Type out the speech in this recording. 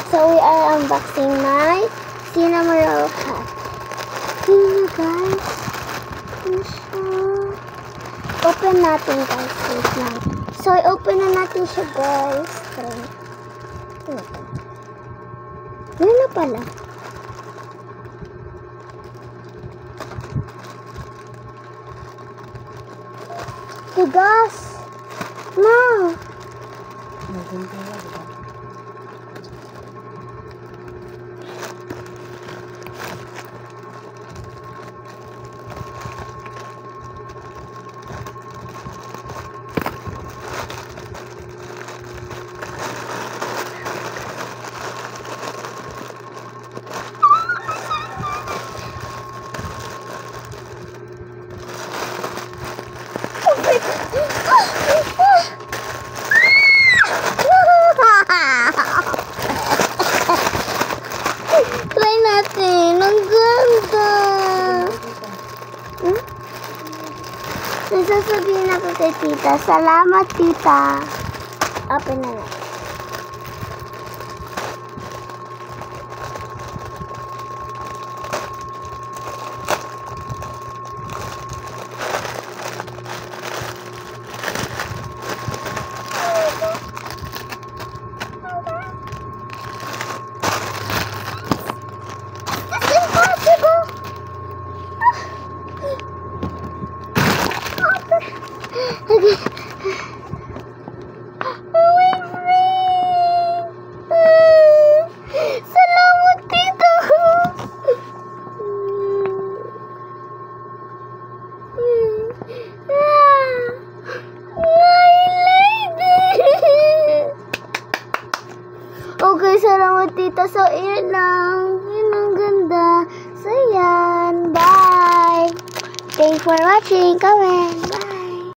So, we are unboxing my cinnamon roll hat. Tingnan nyo, guys. Ano siya? Open natin, guys. Wait lang. So, i-open na natin siya, guys. Ano na pala? Tigas! Ma! Try natin. Ang ganda. May sasabihin ako kay tita. Salamat, tita. Open na natin. Okay. Oh, my friend! Salamat, tito! My lady! Okay, salamat, tita. So, yun lang. Yun ang ganda. So, yan. Bye! Thanks for watching. Comment. Bye!